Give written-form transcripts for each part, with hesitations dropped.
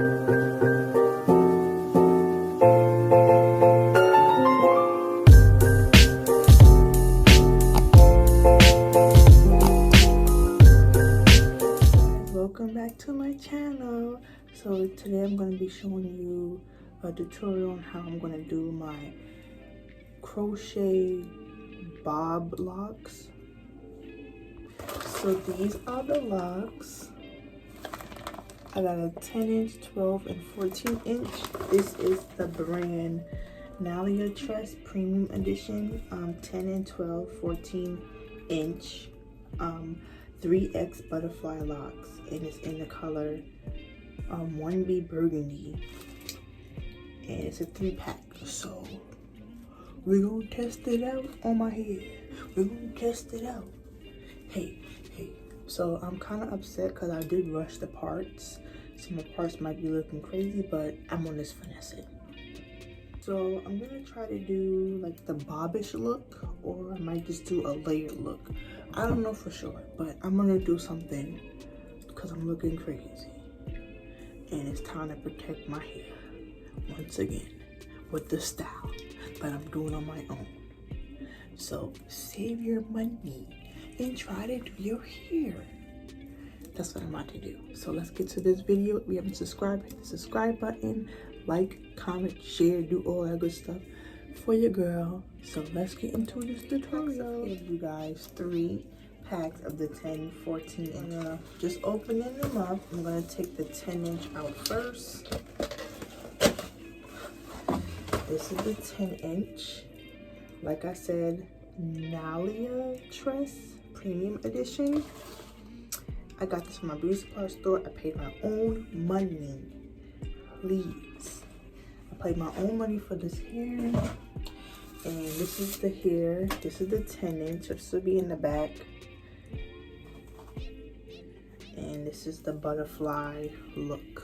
Welcome back to my channel. So today I'm going to be showing you a tutorial on how I'm going to do my crochet bob locks. So these are the locks. I got a 10-inch, 12 and 14 inch. This is the brand Tress Premium Edition, 10 and 12, 14 inch 3X butterfly locks, and it's in the color 1B burgundy, and it's a 3-pack. So we're gonna test it out on my head. We're gonna test it out. Hey. So I'm kind of upset because I did rush the parts. Some of the parts might be looking crazy, but I'm on this finesse it. So I'm gonna try to do like the bobbish look, or I might just do a layered look. I don't know for sure, but I'm gonna do something because I'm looking crazy. And it's time to protect my hair once again with the style that I'm doing on my own. So save your money and try to do your hair. That's what I'm about to do. So let's get to this video. If you haven't subscribed, hit the subscribe button, like, comment, share, do all that good stuff for your girl. So let's get into this tutorial. Give you guys 3 packs of the 10, 14, and just opening them up. I'm gonna take the 10-inch out first. This is the 10-inch. Like I said, Tress Premium Edition. I got this from my beauty supply store. I paid my own money. Please. I paid my own money for this hair. And this is the hair. This is the 10-inch. This will be in the back. And this is the butterfly look.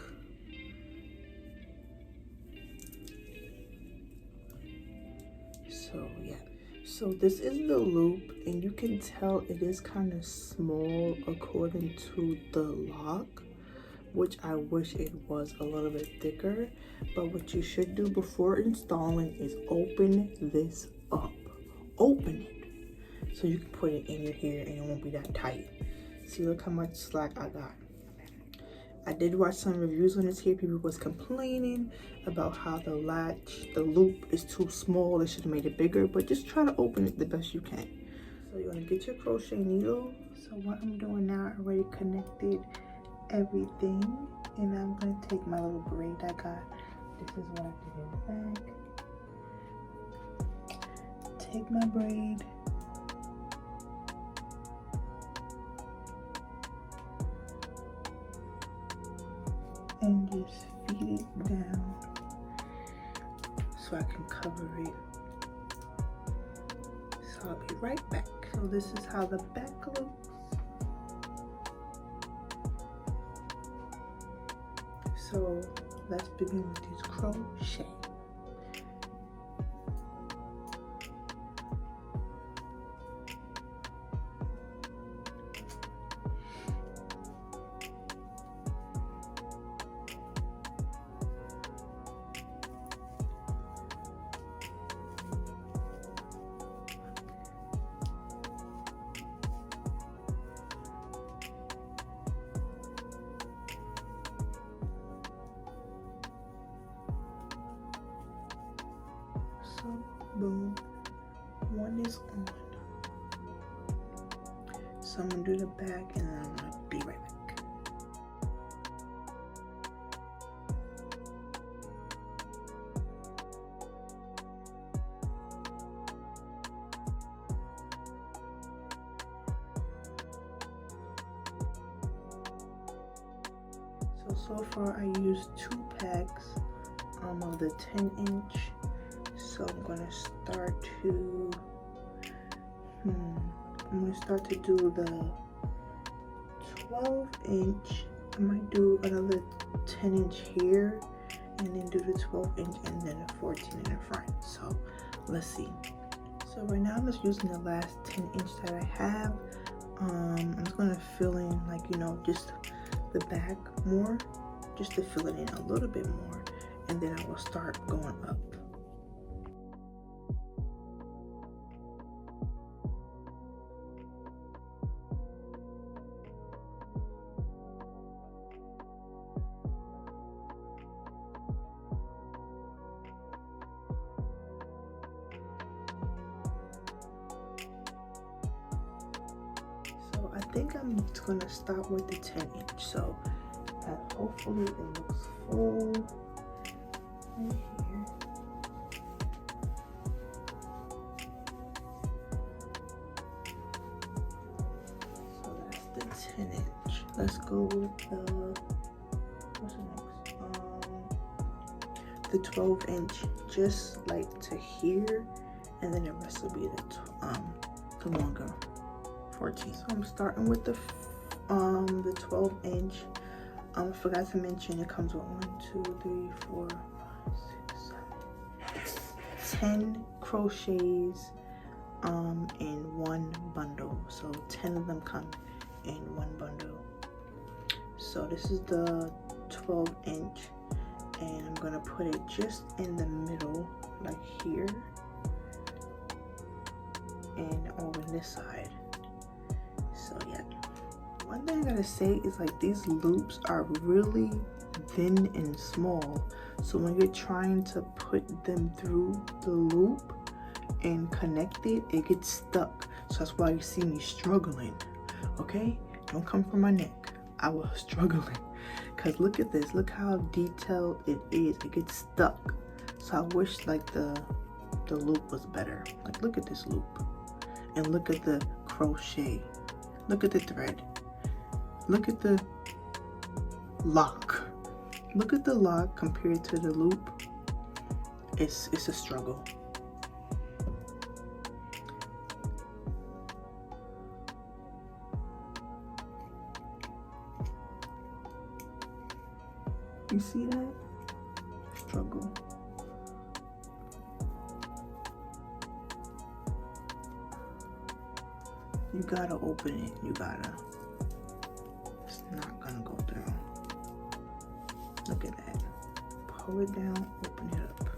So yeah. So this is the loop, and you can tell it is kind of small according to the lock, which I wish it was a little bit thicker. But what you should do before installing is open this up. Open it so you can put it in your hair and it won't be that tight. See, look how much slack I got. I did watch some reviews on this hair. People was complaining about how the loop is too small. They should have made it bigger, but just try to open it the best you can. So you want to get your crochet needle. So what I'm doing now, I already connected everything, and I'm going to take my little braid I got. This is what I did in the back. Take my braid. And just feed it down so I can cover it. So I'll be right back. So this is how the back looks. So let's begin with this crochet. Boom, one is on. So I'm gonna do the back, and then I'm gonna be right back. So far I used 2 packs of the 10-inch. So I'm gonna start to do the 12-inch. I might do another 10-inch here, and then do the 12-inch and then a 14 in the front. So let's see. So right now I'm just using the last 10-inch that I have. I'm just gonna fill in, like, you know, just the back more. just to fill it in a little bit more, and then I will start going up. So I think I'm gonna start with the 10-inch, so that hopefully it looks full right here. So that's the 10-inch. Let's go with the, what's the next? The 12-inch, just like to here, and then the rest will be the longer 14. So I'm starting with the 12-inch. I forgot to mention it comes with 1, 2, 3, 4, 5, 6, 7, 10 crochets in one bundle. So 10 of them come in one bundle. So this is the 12-inch, and I'm gonna put it just in the middle, like here, and over this side. So yeah. One thing I gotta say is like these loops are really thin and small, so when you're trying to put them through the loop and connect it, it gets stuck. So that's why you see me struggling. Okay, don't come for my neck. I was struggling because look at this, look how detailed it is. It gets stuck. So I wish like the loop was better. Like look at this loop, and look at the crochet, look at the thread. Look at the lock. Look at the lock compared to the loop. It's a struggle. You see that? Struggle. You gotta open it. You gotta. Not gonna go through. Look at that. Pull it down, open it up.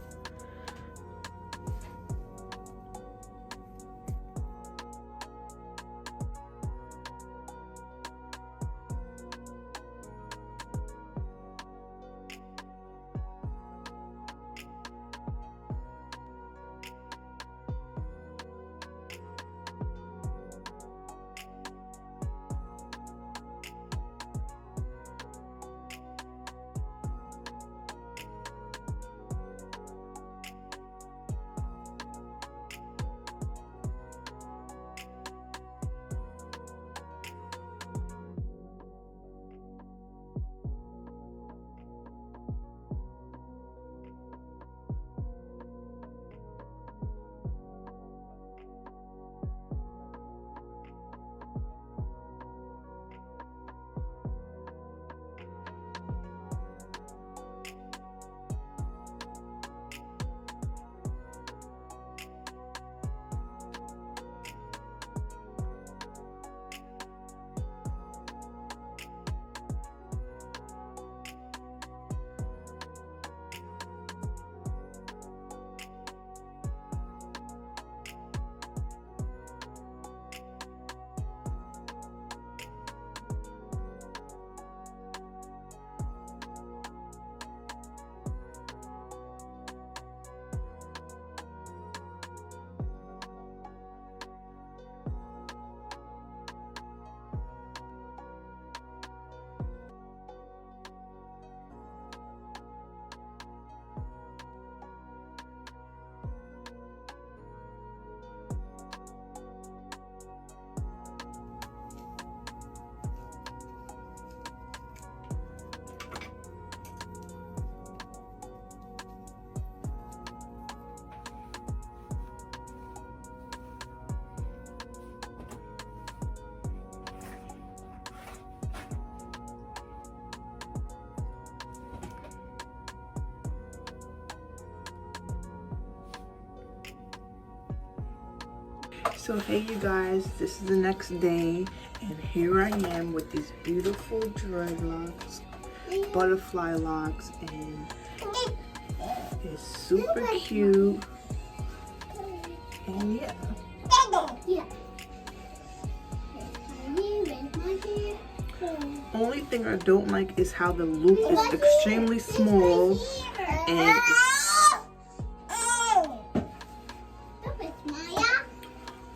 So hey you guys, this is the next day, and here I am with these beautiful dreadlocks. butterfly locks, and it's super cute. And yeah. Only thing I don't like is how the loop is extremely small, and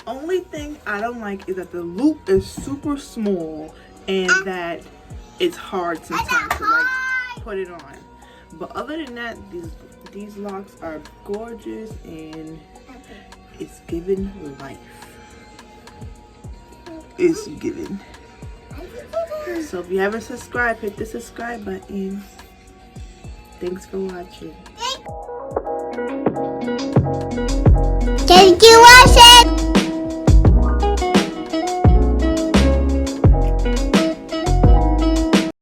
only thing I don't like is that the loop is super small and that it's hard sometimes to like put it on. But other than that, these locks are gorgeous and it's giving life. It's giving. So if you haven't subscribed, hit the subscribe button. Thanks for watching. Thank you.